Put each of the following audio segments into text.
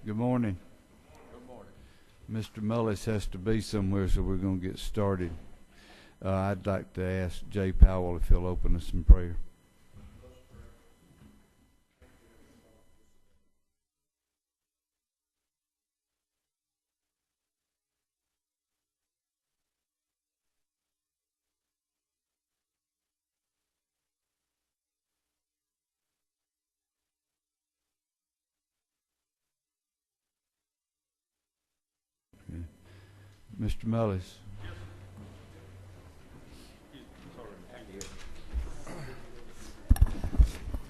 Good morning. Good morning. Mr. Mullis has to be somewhere, so we're going to get started. I'd like to ask Jay Powell if he'll open us in prayer. Mr. Mullis.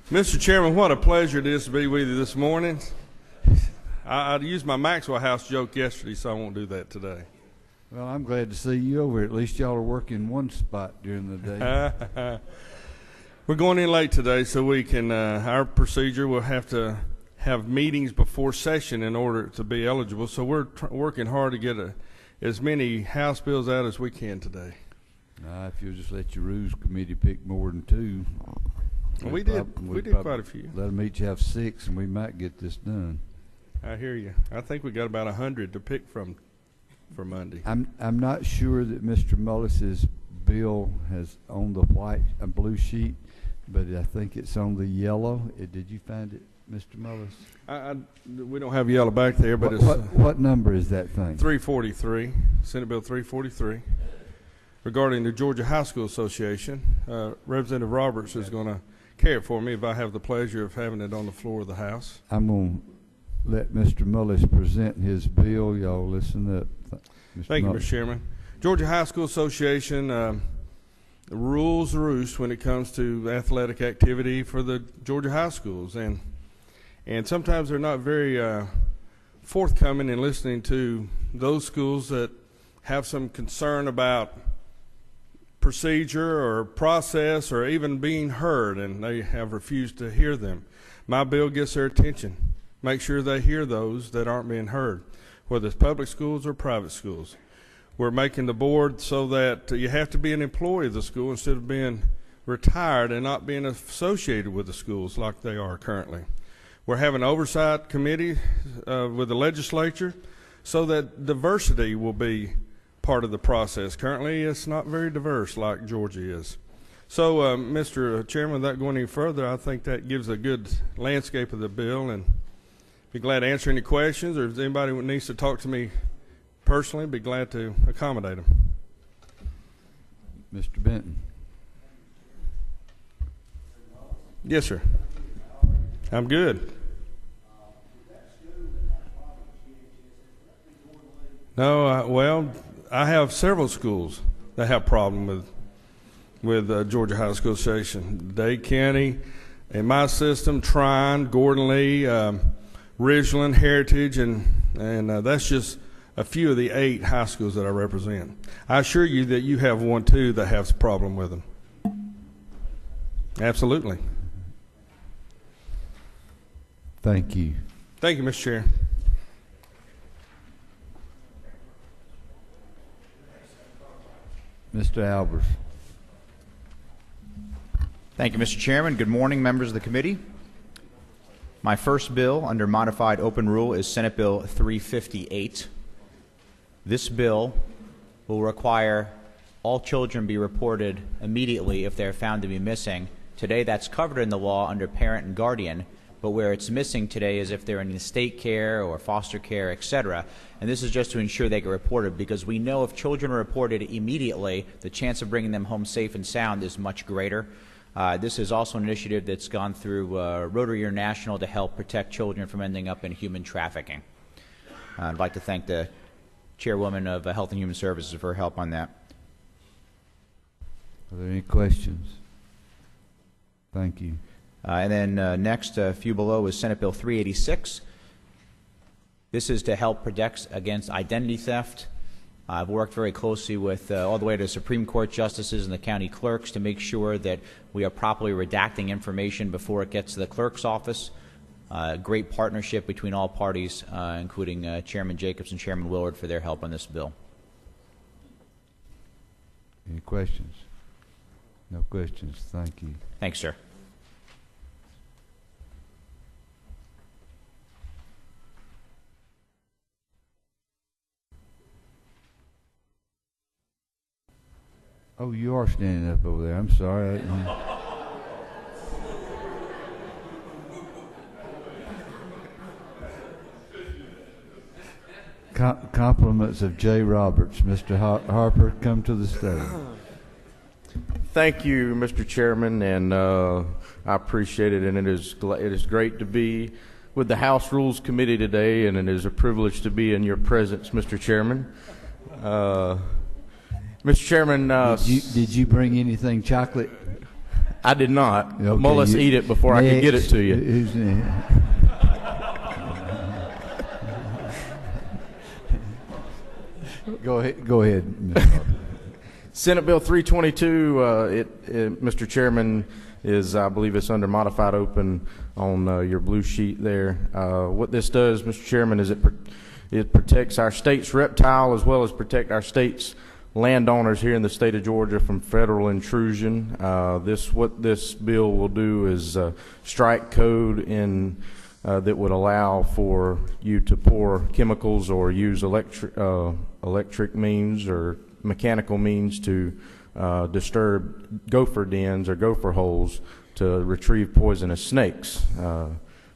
Mr. Chairman, what a pleasure it is to be with you this morning. I used my Maxwell House joke yesterday, so I won't do that today. Well, I'm glad to see you over. At least y'all are working one spot during the day. We're going in late today, so we can, our procedure will have to have meetings before session in order to be eligible. So we're working hard to get as many House bills out as we can today. If you'll just let your Rules Committee pick more than two. We did quite a few. Let them each have 6, and we might get this done. I hear you. I think we got about 100 to pick from for Monday. I'm not sure that Mr. Mullis's bill has on the blue sheet, but I think it's on the yellow. Did you find it, Mr. Mullis? We don't have yellow back there, but what number is that thing? 343, Senate Bill 343, regarding the Georgia High School Association. Representative Roberts is going to carry it for me if I have the pleasure of having it on the floor of the House. I'm going to let Mr. Mullis present his bill. Y'all listen up. Thank you, Mr. Chairman. Georgia High School Association rules the roost when it comes to athletic activity for the Georgia high schools, and sometimes they're not very forthcoming in listening to those schools that have some concern about procedure or process or even being heard, and they have refused to hear them. My bill gets their attention. Make sure they hear those that aren't being heard, whether it's public schools or private schools. We're making the board so that you have to be an employee of the school instead of being retired and not being associated with the schools like they are currently. We're having an oversight committee with the legislature so that diversity will be part of the process. Currently, it's not very diverse like Georgia is. So, Mr. Chairman, without going any further, I think that gives a good landscape of the bill, and be glad to answer any questions, or if anybody needs to talk to me personally, be glad to accommodate them. Mr. Benton. Yes, sir. I'm good. No, well, I have several schools that have problem with Georgia High School Association. Dade County, in my system, Trine, Gordon Lee, Ridgeland, Heritage, and that's just a few of the 8 high schools that I represent. I assure you that you have one too that has a problem with them. Absolutely. Thank you. Thank you, Mr. Chair. Mr. Albers. Thank you, Mr. Chairman. Good morning, members of the committee. My first bill under modified open rule is Senate Bill 358. This bill will require all children be reported immediately if they're found to be missing. Today, that's covered in the law under parent and guardian, but where it's missing today is if they're in estate care or foster care, etc. And this is just to ensure they get reported, because we know if children are reported immediately, the chance of bringing them home safe and sound is much greater. This is also an initiative that's gone through Rotary International to help protect children from ending up in human trafficking. I'd like to thank the Chairwoman of Health and Human Services for her help on that. Are there any questions? Thank you. And then next, a few below, is Senate Bill 386. This is to help protect against identity theft. I've worked very closely with all the way to Supreme Court justices and the county clerks to make sure that we are properly redacting information before it gets to the clerk's office. Great partnership between all parties, including Chairman Jacobs and Chairman Willard, for their help on this bill. Any questions? No questions. Thank you. Thanks, sir. Oh, you are standing up over there. I'm sorry. Compliments of Jay Roberts. Mr. Harper, come to the stage. Thank you, Mr. Chairman, and I appreciate it. And it is great to be with the House Rules Committee today, and it is a privilege to be in your presence, Mr. Chairman. Mr. Chairman, did you bring anything chocolate? I did not. Okay, Mullis eat it before I could get it to you. Who's next? Go ahead, Mr. Harper. Senate Bill 322, Mr. Chairman, I believe it's under modified open on your blue sheet there. What this does, Mr. Chairman, is it protects our state's reptile as well as protect our state's landowners here in the state of Georgia from federal intrusion. What this bill will do is strike code in that would allow for you to pour chemicals or use electric means or mechanical means to disturb gopher dens or gopher holes to retrieve poisonous snakes.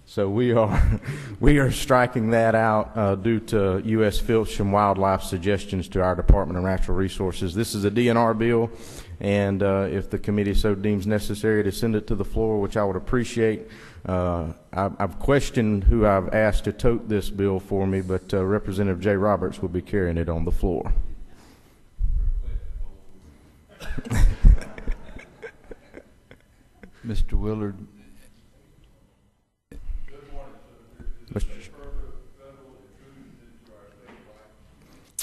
So we are striking that out due to U.S. Fish and Wildlife suggestions to our Department of Natural Resources. This is a DNR bill, and if the committee so deems necessary to send it to the floor, which I would appreciate. I've questioned who I've asked to tote this bill for me, but Representative Jay Roberts will be carrying it on the floor. Mr. Willard.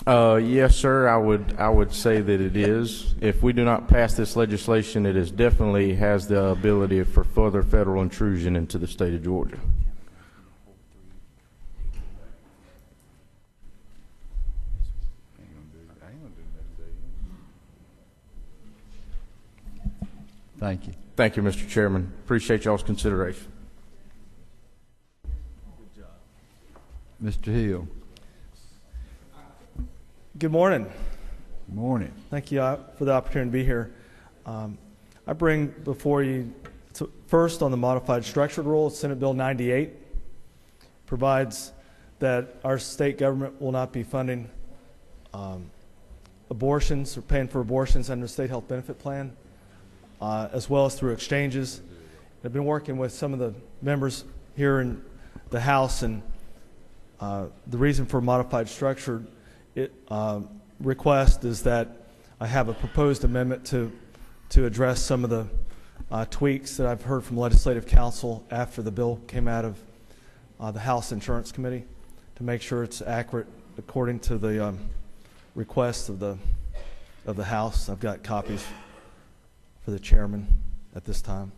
Yes, sir. I would say that it is. If we do not pass this legislation, it is definitely has the ability for further federal intrusion into the state of Georgia. Thank you. Thank you, Mr. Chairman. Appreciate y'all's consideration. Mr. Hill. Good morning. Good morning. Thank you for the opportunity to be here. I bring before you first on the modified structured rule, Senate Bill 98 provides that our state government will not be funding abortions or paying for abortions under the state health benefit plan, as well as through exchanges. I've been working with some of the members here in the House, and the reason for modified structured request is that I have a proposed amendment to address some of the tweaks that I've heard from Legislative Counsel after the bill came out of the House Insurance Committee to make sure it's accurate according to the requests of the House. I've got copies for the chairman at this time.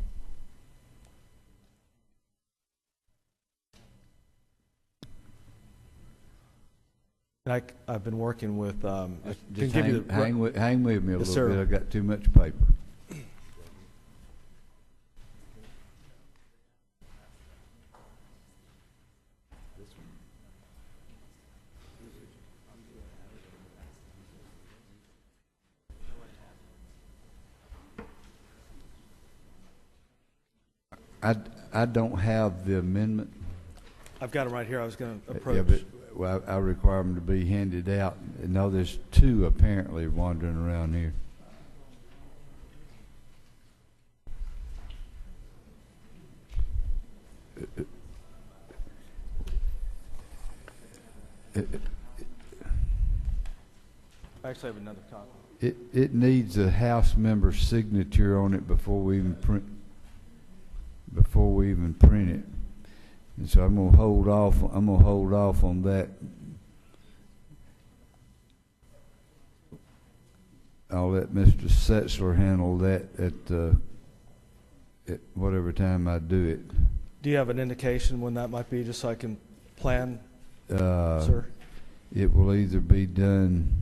And I've been working with. Just hang with me a Yes, little sir. bit. I've got too much paper. I don't have the amendment. I've got them right here. I was going to approach. Yeah, but well, I require them to be handed out. No, there's two apparently wandering around here. I actually have another copy. It needs a House member's signature on it before we even print it. And so I'm gonna hold off on that. I'll let Mr. Setzler handle that at whatever time I do it. Do you have an indication when that might be, just so I can plan, sir? It will either be done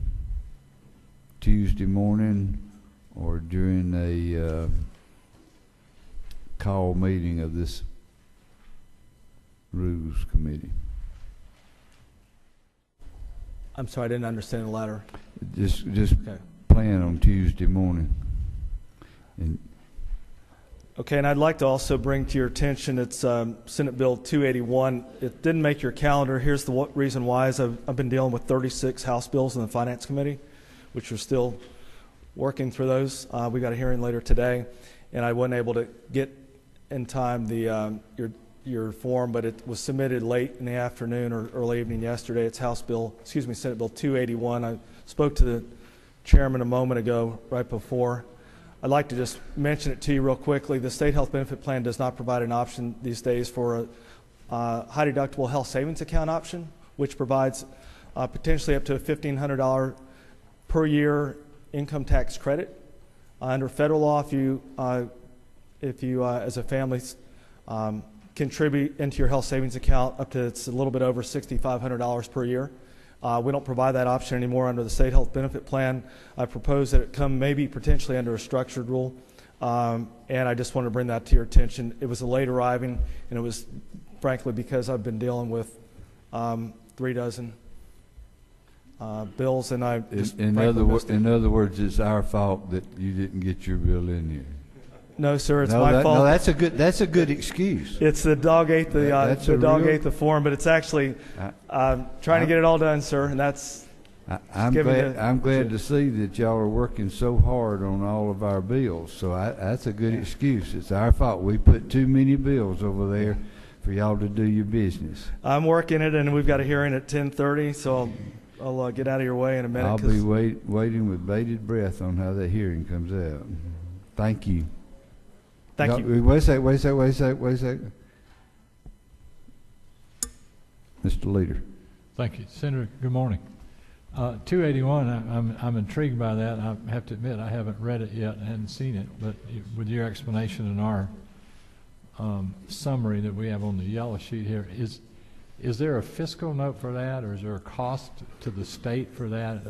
Tuesday morning or during a call meeting of this Rules Committee. I'm sorry, I didn't understand the latter. Just Okay. plan on Tuesday morning. And Okay, and I'd like to also bring to your attention, it's Senate Bill 281. It didn't make your calendar. Here's the reason why is I've been dealing with 36 House bills in the Finance Committee, which are still working through those. We got a hearing later today, and I wasn't able to get in time the your form, but it was submitted late in the afternoon or early evening yesterday. It's Senate Bill 281. I spoke to the chairman a moment ago, right before. I'd like to just mention it to you real quickly. The state health benefit plan does not provide an option these days for a high deductible health savings account option, which provides potentially up to a $1,500 per year income tax credit. Under federal law, if you as a family contribute into your health savings account up to it's a little bit over $6,500 per year. We don't provide that option anymore under the state health benefit plan. I propose that it come maybe potentially under a structured rule, and I just want to bring that to your attention. It was a late arriving, and it was frankly because I've been dealing with 3 dozen bills, and I just in other words, it's our fault that you didn't get your bill in here. No, sir, it's my fault. No, that's a good excuse. It's the dog ate the form, but it's actually trying to get it all done, sir, and that's. I'm glad to see that y'all are working so hard on all of our bills. So that's a good excuse. It's our fault. We put too many bills over there for y'all to do your business. I'm working it, and we've got a hearing at 10:30, so I'll get out of your way in a minute. I'll be waiting with bated breath on how that hearing comes out. Thank you. Thank you. Wait a second. Mr. Leader. Thank you. Senator, good morning. 281, I'm intrigued by that. I have to admit I haven't read it yet and hadn't seen it, but with your explanation and our summary that we have on the yellow sheet here, is there a fiscal note for that, or is there a cost to the state for that?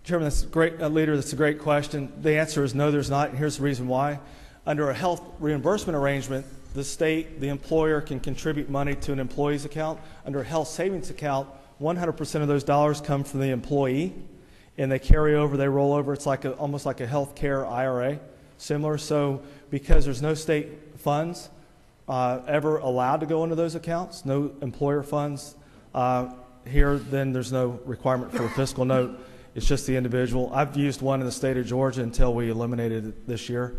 Chairman, that's great, Leader. That's a great question. The answer is no, there's not, and here's the reason why. Under a health reimbursement arrangement, the state, the employer, can contribute money to an employee's account. Under a health savings account, 100% of those dollars come from the employee, and they carry over, they roll over. It's like almost like a health care IRA, similar. So because there's no state funds ever allowed to go into those accounts, no employer funds here, then there's no requirement for a fiscal note. It's just the individual. I've used one in the state of Georgia until we eliminated it this year,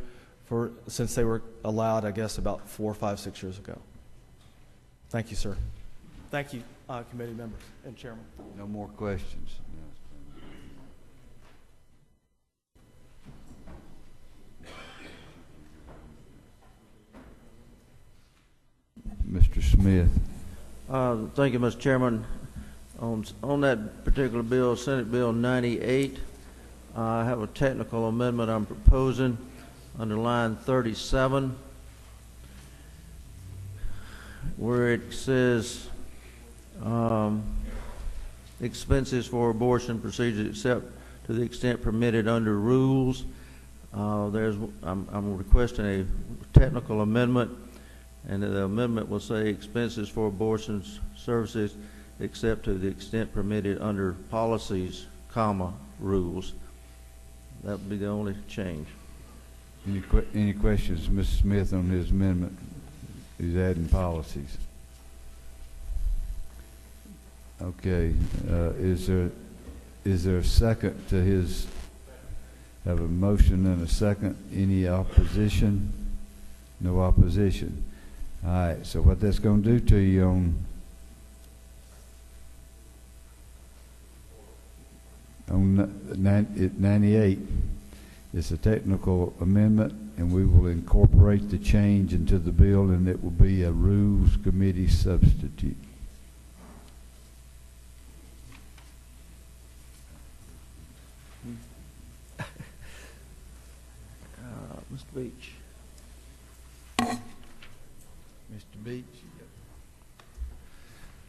since they were allowed, I guess, about 4, 5, 6 years ago. Thank you, sir. Thank you, committee members and chairman. No more questions. Mr. Smith. Thank you, Mr. Chairman. On that particular bill, Senate Bill 98, I have a technical amendment I'm proposing under line 37, where it says expenses for abortion procedures except to the extent permitted under rules. I'm requesting a technical amendment, and the amendment will say expenses for abortion services except to the extent permitted under policies, comma, rules. That would be the only change. Any questions, Mr. Smith, on his amendment? He's adding policies. Okay. Is there a second to his? Have a motion and a second. Any opposition? No opposition. All right. So what that's going to do to you on 98, it's a technical amendment, and we will incorporate the change into the bill, and it will be a Rules Committee substitute. Mr. Beach. Mr. Beach.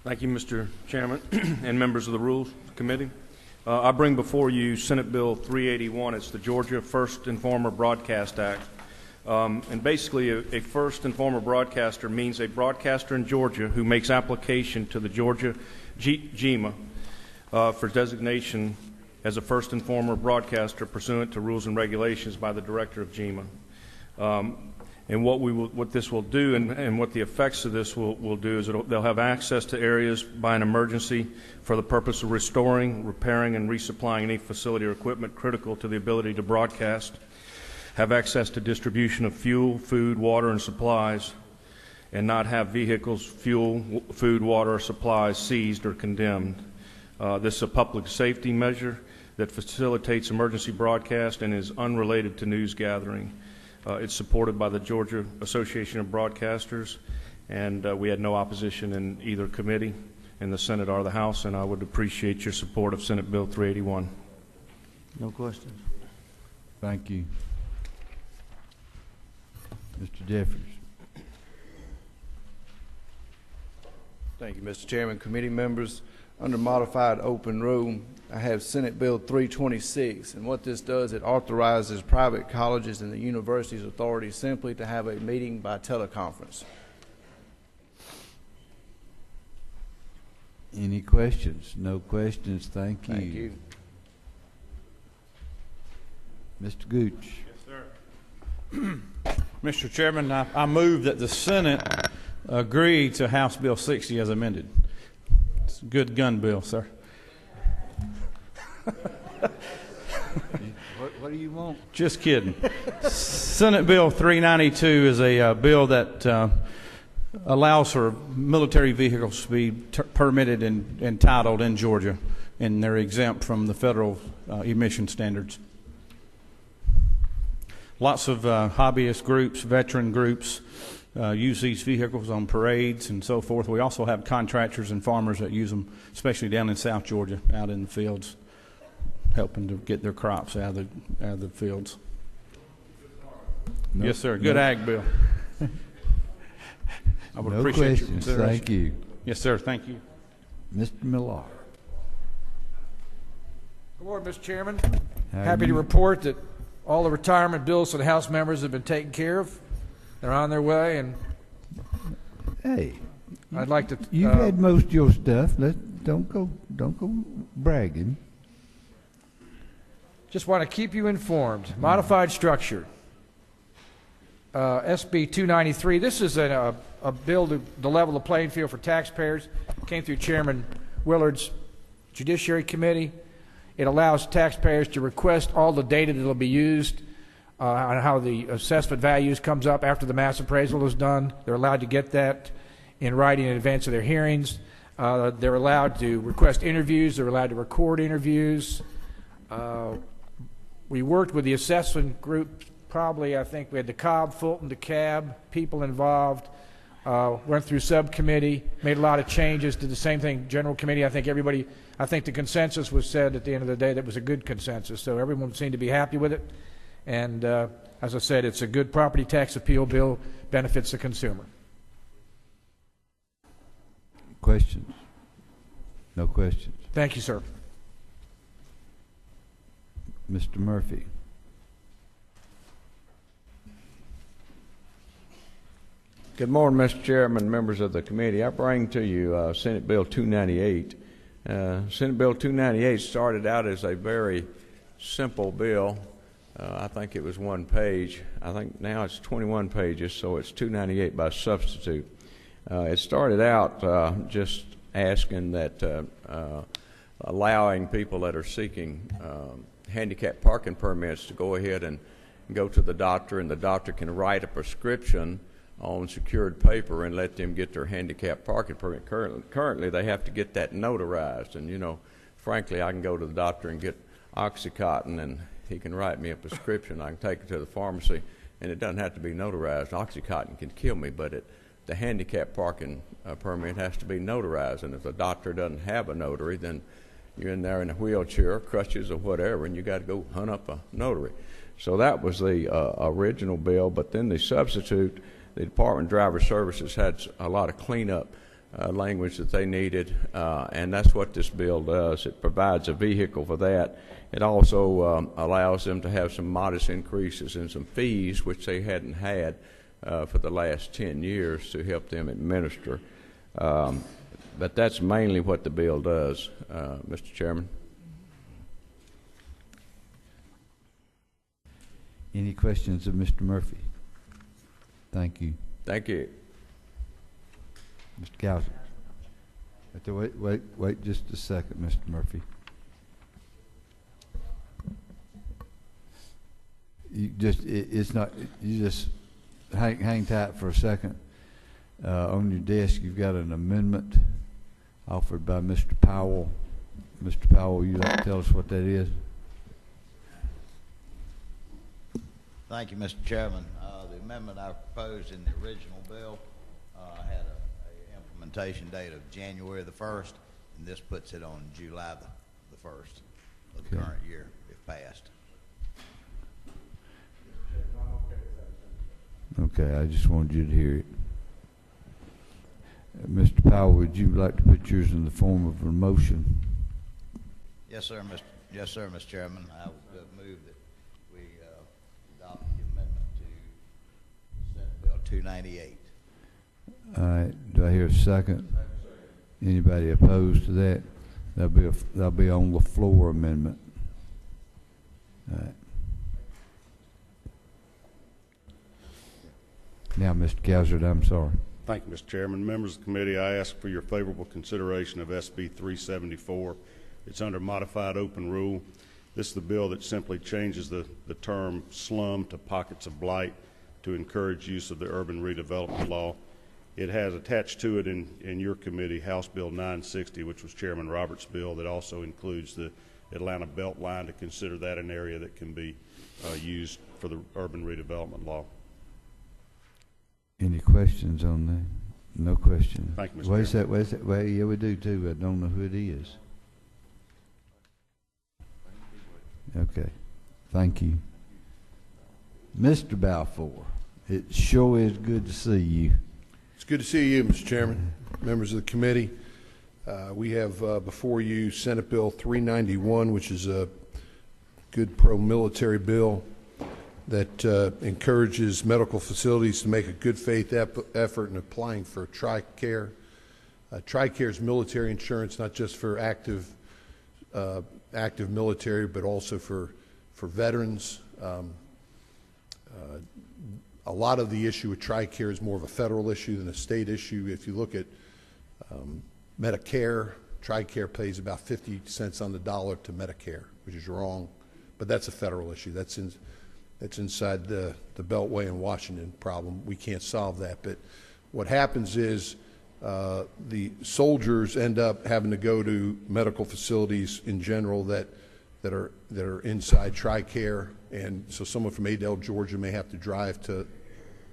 Thank you, Mr. Chairman and members of the Rules Committee. I bring before you Senate Bill 381. It's the Georgia First Informer Broadcast Act. And basically, a first informer broadcaster means a broadcaster in Georgia who makes application to the Georgia GEMA for designation as a first informer broadcaster pursuant to rules and regulations by the Director of GEMA. And what this will do, and what the effects of this will do, is they'll have access to areas by an emergency for the purpose of restoring, repairing, and resupplying any facility or equipment critical to the ability to broadcast, have access to distribution of fuel, food, water, and supplies, and not have vehicles, fuel, food, water, or supplies seized or condemned. This is a public safety measure that facilitates emergency broadcast and is unrelated to news gathering. It's supported by the Georgia Association of Broadcasters, and we had no opposition in either committee, in the Senate or the House, and I would appreciate your support of Senate Bill 381. No questions. Thank you. Mr. Jeffries. Thank you, Mr. Chairman. Committee members, under modified open rule, I have Senate Bill 326, and what this does, it authorizes private colleges and the university's authority simply to have a meeting by teleconference. Any questions? No questions. Thank you. Thank you. Mr. Gooch. Yes, sir. Mr. Chairman, I move that the Senate agree to House Bill 60 as amended. It's a good gun bill, sir. What do you want? Just kidding. Senate Bill 392 is a bill that allows for military vehicles to be permitted and titled in Georgia, and they're exempt from the federal emission standards. Lots of hobbyist groups, veteran groups use these vehicles on parades and so forth. We also have contractors and farmers that use them, especially down in South Georgia, out in the fields, helping to get their crops out of the fields. No, yes, sir. Good ag bill. I would appreciate your questions. consideration. Thank you. Yes, sir. Thank you. Mr. Millar. Good morning, Mr. Chairman. How Happy to you- report that all the retirement bills for the House members have been taken care of. They're on their way, and Hey, I'd like to. you've had most of your stuff. Don't go bragging. Just want to keep you informed. Modified structure. SB 293. This is a bill to level the playing field for taxpayers. Came through Chairman Willard's Judiciary Committee. It allows taxpayers to request all the data that will be used on how the assessment values comes up after the mass appraisal is done. They're allowed to get that in writing in advance of their hearings. They're allowed to request interviews. They're allowed to record interviews. We worked with the assessment group. Probably, I think we had the Cobb, Fulton, DeKalb, people involved. Went through subcommittee, made a lot of changes, did the same thing general committee. I think the consensus was said at the end of the day that it was a good consensus, so everyone seemed to be happy with it. And as I said, it's a good property tax appeal bill, benefits the consumer. Questions? No questions. Thank you, sir. Mr. Murphy. Good morning, Mr. Chairman, members of the committee. I bring to you Senate Bill 298. Senate Bill 298 started out as a very simple bill. I think it was one page. I think now it's 21 pages, so it's 298 by substitute. It started out just asking that allowing people that are seeking handicap parking permits to go ahead and go to the doctor, and the doctor can write a prescription on secured paper and let them get their handicap parking permit. Currently, they have to get that notarized, and, you know, frankly, I can go to the doctor and get Oxycontin, and he can write me a prescription. I can take it to the pharmacy, and it doesn't have to be notarized. Oxycontin can kill me, but the handicap parking permit has to be notarized, and if the doctor doesn't have a notary, then you're in there in a wheelchair, crutches, or whatever, and you got to go hunt up a notary. So that was the original bill, but then the substitute, the Department of Driver Services had a lot of cleanup language that they needed, and that's what this bill does. It provides a vehicle for that. It also allows them to have some modest increases in some fees, which they hadn't had for the last 10 years, to help them administer. But that's mainly what the bill does, Mr. Chairman. Any questions of Mr. Murphy? Thank you. Thank you. Mr. Gouser. Wait just a second, Mr. Murphy. It's not, you just hang tight for a second. On your desk, you've got an amendment offered by Mr. Powell. Mr. Powell, you'd like to tell us what that is? Thank you, Mr. Chairman. The amendment I proposed in the original bill had a implementation date of January the 1st, and this puts it on July the 1st of the current year, if passed. Okay, I just wanted you to hear it. Mr. Powell, would you like to put yours in the form of a motion? Yes, sir, Mr. Chairman. I would move that we adopt the amendment to Senate Bill 298. All right. Do I hear a second? Anybody opposed to that? That'll be on the floor amendment. All right. Now, Mr. Gouser, I'm sorry. Thank you, Mr. Chairman. Members of the committee, I ask for your favorable consideration of SB 374. It's under modified open rule. This is the bill that simply changes the term slum to pockets of blight to encourage use of the urban redevelopment law. It has attached to it in your committee House Bill 960, which was Chairman Roberts' bill, that also includes the Atlanta Beltline to consider that an area that can be used for the urban redevelopment law. Any questions on that? No questions. Thank you, Mr. Where's Chairman. that? Well, yeah, we do too. I don't know who it is. Okay. Thank you. Mr. Balfour, it sure is good to see you. It's good to see you, Mr. Chairman, members of the committee. We have before you Senate Bill 391, which is a good pro-military bill that encourages medical facilities to make a good faith effort in applying for TRICARE. TRICARE is military insurance, not just for active military, but also for veterans. A lot of the issue with TRICARE is more of a federal issue than a state issue. If you look at Medicare, TRICARE pays about 50 cents on the dollar to Medicare, which is wrong, but that's a federal issue. That's inside the Beltway in Washington problem. We can't solve that. But what happens is the soldiers end up having to go to medical facilities in general that are inside TRICARE, and so someone from Adel, Georgia may have to drive to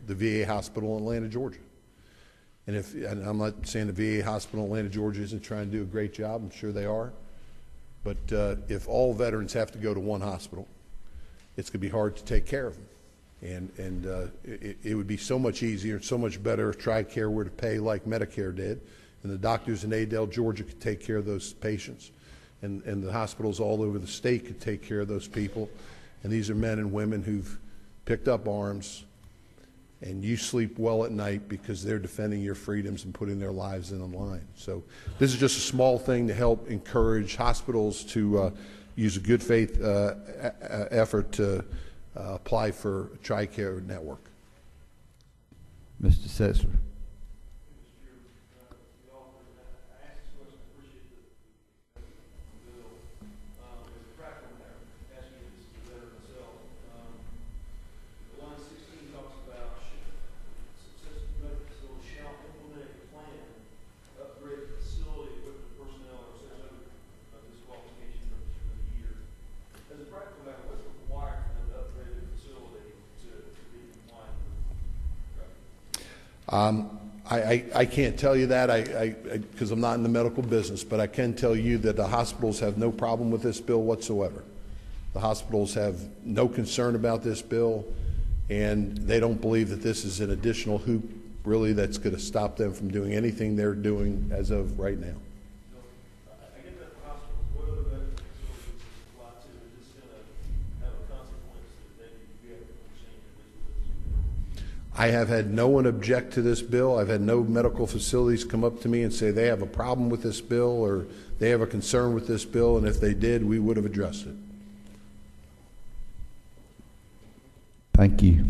the VA hospital in Atlanta, Georgia. And I'm not saying the VA hospital in Atlanta, Georgia isn't trying to do a great job. I'm sure they are. But if all veterans have to go to one hospital, it's going to be hard to take care of them. And it would be so much easier and so much better if TRICARE were to pay like Medicare did, and the doctors in Adel, Georgia could take care of those patients, and the hospitals all over the state could take care of those people. And these are men and women who've picked up arms, and you sleep well at night because they're defending your freedoms and putting their lives in the line. So this is just a small thing to help encourage hospitals to use a good faith effort to apply for a TRICARE network. Mr. Setzer. I can't tell you that because I'm not in the medical business, but I can tell you that the hospitals have no problem with this bill whatsoever. The hospitals have no concern about this bill, and they don't believe that this is an additional hoop really that's going to stop them from doing anything they're doing as of right now. I have had no one object to this bill. I've had no medical facilities come up to me and say they have a problem with this bill or they have a concern with this bill, and if they did, we would have addressed it. Thank you.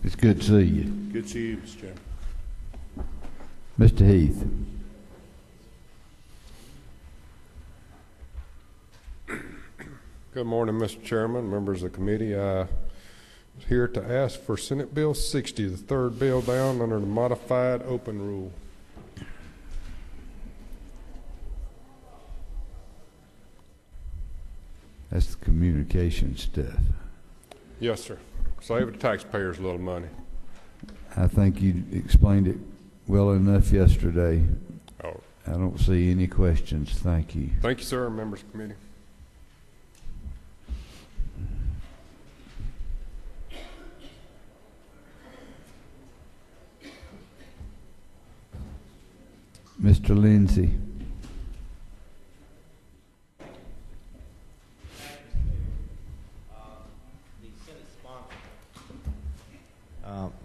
It's good to see you. Good to see you, Mr. Chairman. Mr. Heath. Good morning, Mr. Chairman, members of the committee. I was here to ask for Senate Bill 60, the third bill down under the modified open rule. That's the communication stuff. Yes, sir. Save the taxpayers a little money. I think you explained it well enough yesterday. Oh. I don't see any questions. Thank you. Thank you, sir, members of the committee. Mr. Lindsay.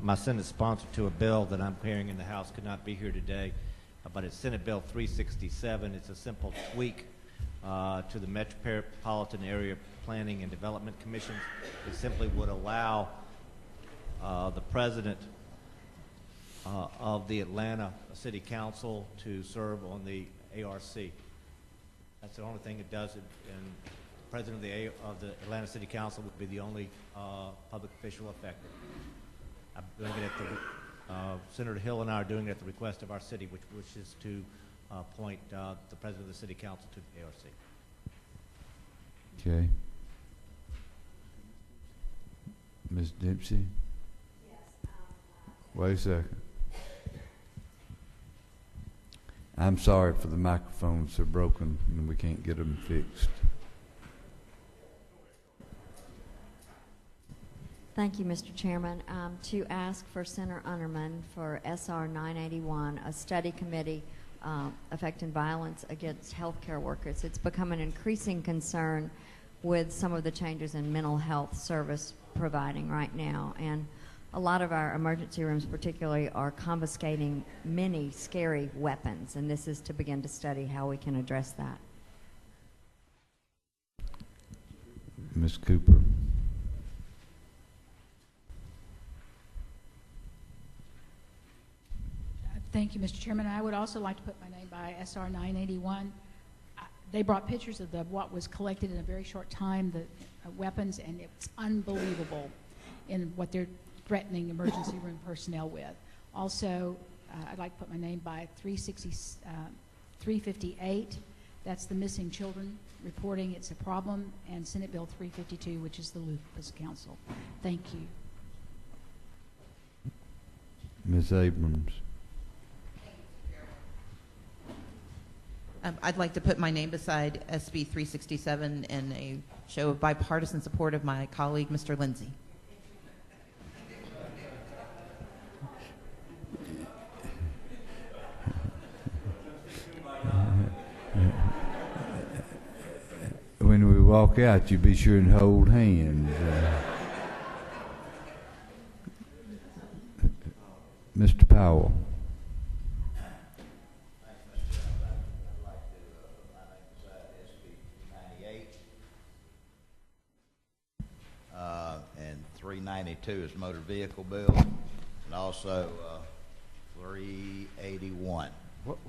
My Senate sponsor to a bill that I'm carrying in the House could not be here today, but it's Senate Bill 367. It's a simple tweak to the Metropolitan Area Planning and Development Commission. It simply would allow the president of the Atlanta City Council to serve on the ARC. That's the only thing it does, and the president of the Atlanta City Council would be the only public official affected. I'm doing it at the, Senator Hill and I are doing it at the request of our city, which is to appoint the president of the City Council to the ARC. Okay. Ms. Dempsey? Yes. Wait a second. I'm sorry for the microphones. They're broken and we can't get them fixed. Thank you, Mr. Chairman. To ask for Senator Unterman for SR 981, a study committee affecting violence against healthcare workers. It's become an increasing concern with some of the changes in mental health service providing right now. And a lot of our emergency rooms particularly are confiscating many scary weapons, and this is to begin to study how we can address that. Ms. Cooper. Thank you, Mr. Chairman. I would also like to put my name by SR 981. They brought pictures of what was collected in a very short time, the weapons, and it's unbelievable in what they're threatening emergency room personnel with. Also, I'd like to put my name by 358. That's the missing children reporting it's a problem, and Senate Bill 352, which is the Lupus Council. Thank you. Ms. Abrams. I'd like to put my name beside SB 367 in a show of bipartisan support of my colleague, Mr. Lindsay. When we walk out, you be sure and hold hands. Mr. Powell. And 392 is motor vehicle bill, and also 381.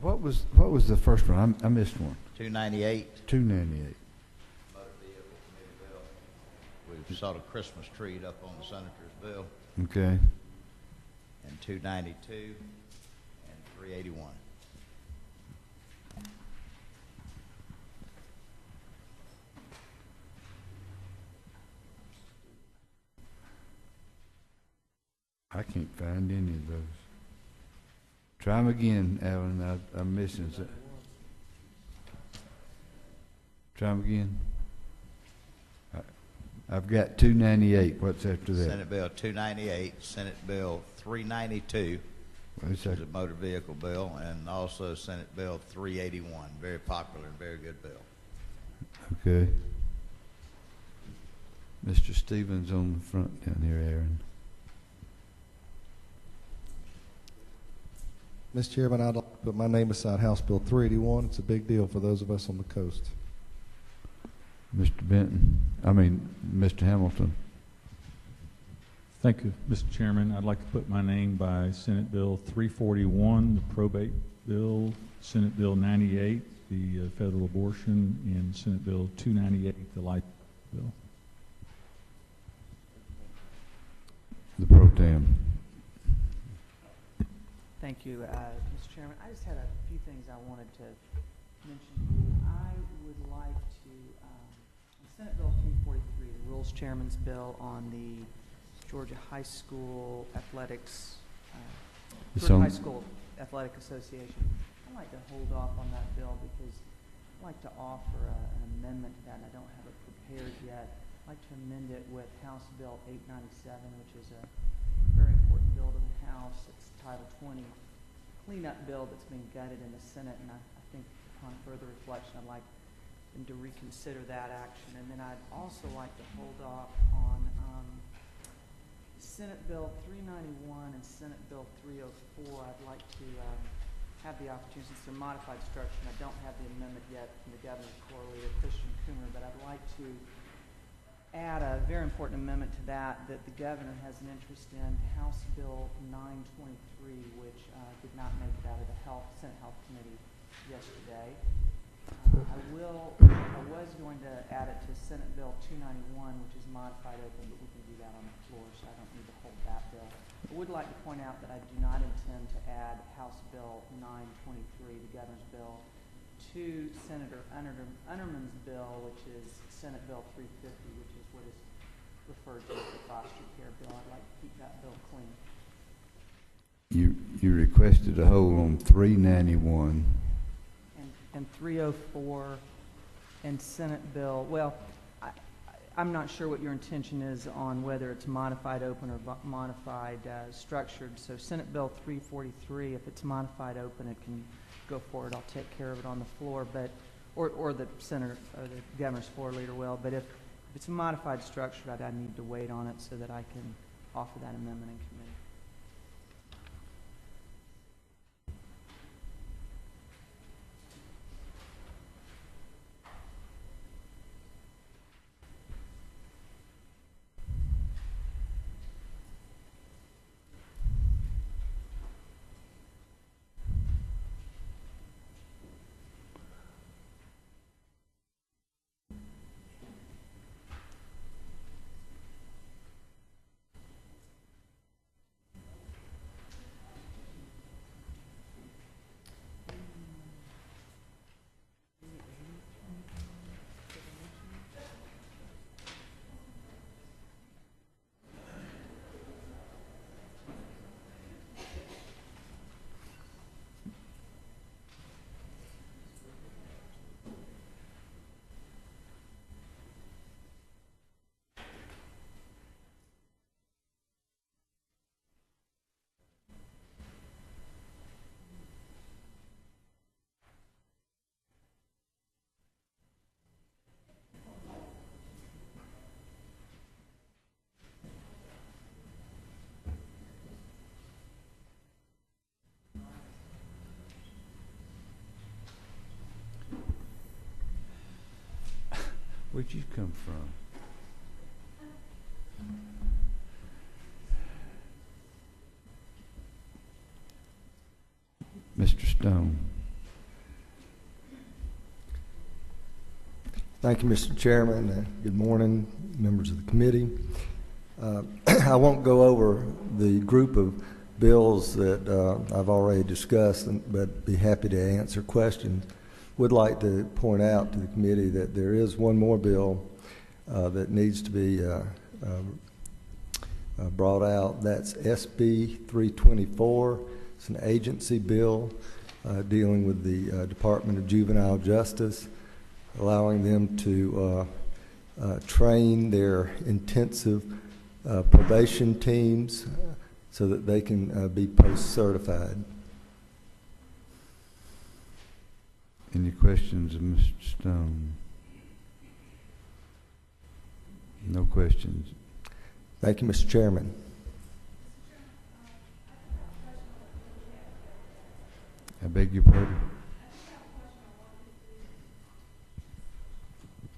What was the first one? I missed one. 298. 298. Motor vehicle committee bill. We've saw the Christmas tree up on the senator's bill. Okay. And 292 and 381. I can't find any of those. Try them again, Alan. I'm missing some. Try them again. I've got 298. What's after that? Senate Bill 298, Senate Bill 392, which is a motor vehicle bill, and also Senate Bill 381. Very popular and very good bill. Okay. Mr. Stevens on the front down here, Aaron. Mr. Chairman, I'd like to put my name beside House Bill 381. It's a big deal for those of us on the coast. Mr. Mr. Hamilton. Thank you, Mr. Chairman. I'd like to put my name by Senate Bill 341, the probate bill, Senate Bill 98, the federal abortion, and Senate Bill 298, the life bill. The pro tem. Thank you, Mr. Chairman. I just had a few things I wanted to mention. I would like to, Senate Bill 343, the Rules Chairman's bill on the Georgia High School Athletics, Georgia High School Athletic Association. I'd like to hold off on that bill because I'd like to offer an amendment to that, and I don't have it prepared yet. I'd like to amend it with House Bill 897, which is a very important bill to the House. It's Title 20 cleanup bill that's been gutted in the Senate, and I think upon further reflection, I'd like them to reconsider that action. And then I'd also like to hold off on Senate Bill 391 and Senate Bill 304. I'd like to have the opportunity, since they're modified structure, and I don't have the amendment yet from the Governor's Floor Leader, Christian Coomer, but I'd like to add a very important amendment to that the Governor has an interest in, House Bill 923, which did not make it out of the Senate Health Committee yesterday. I was going to add it to Senate Bill 291, which is modified open, but we can do that on the floor, so I don't need to hold that bill. I would like to point out that I do not intend to add House Bill 923, the Governor's bill, to Senator Unterman's bill, which is Senate Bill 350, which is what is referred to as the foster care bill. I'd like to keep that bill clean. You requested a hold on 391. And 304 and Senate Bill, well, I'm not sure what your intention is on whether it's modified open or modified structured. So Senate Bill 343, if it's modified open, it can go forward. I'll take care of it on the floor, but or the Senator or the Governor's Floor Leader will. But if it's a modified structure, I need to wait on it so that I can offer that amendment in committee. Where'd you come from? Mr. Stone. Thank you, Mr. Chairman. Good morning, members of the committee. I won't go over the group of bills that I've already discussed, but be happy to answer questions. Would like to point out to the committee that there is one more bill that needs to be brought out. That's SB 324. It's an agency bill dealing with the Department of Juvenile Justice, allowing them to train their intensive probation teams so that they can be post-certified. Any questions of Mr. Stone? No questions. Thank you, Mr. Chairman. I beg your pardon?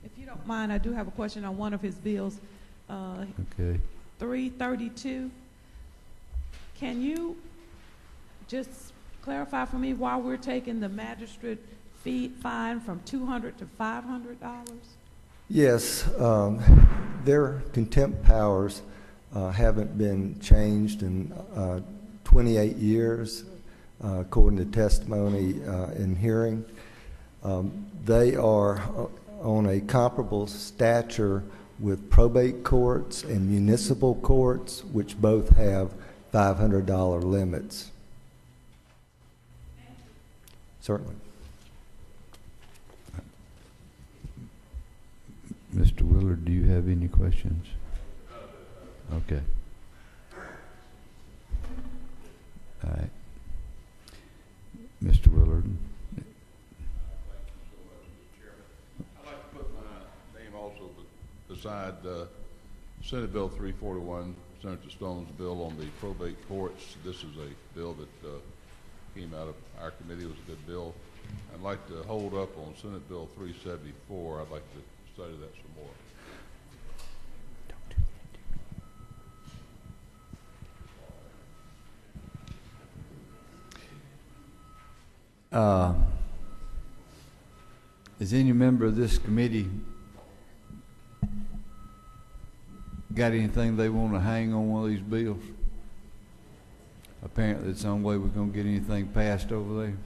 If you don't mind, I do have a question on one of his bills. Okay. rules031314EDITED. Can you just clarify for me why we're taking the magistrate fine from $200 to $500? Yes, their contempt powers haven't been changed in 28 years, according to testimony in hearing. They are on a comparable stature with probate courts and municipal courts, which both have $500 limits. Certainly. Mr. Willard, do you have any questions? Okay. All right. Mr. Willard. I'd like to put my name also beside Senate Bill 341, Senator Stone's bill on the probate courts. This is a bill that came out of our committee. It was a good bill. I'd like to hold up on Senate Bill 374. I'd like to study that some more. Is any member of this committee got anything they want to hang on one of these bills? Apparently it's the only way we're going to get anything passed over there.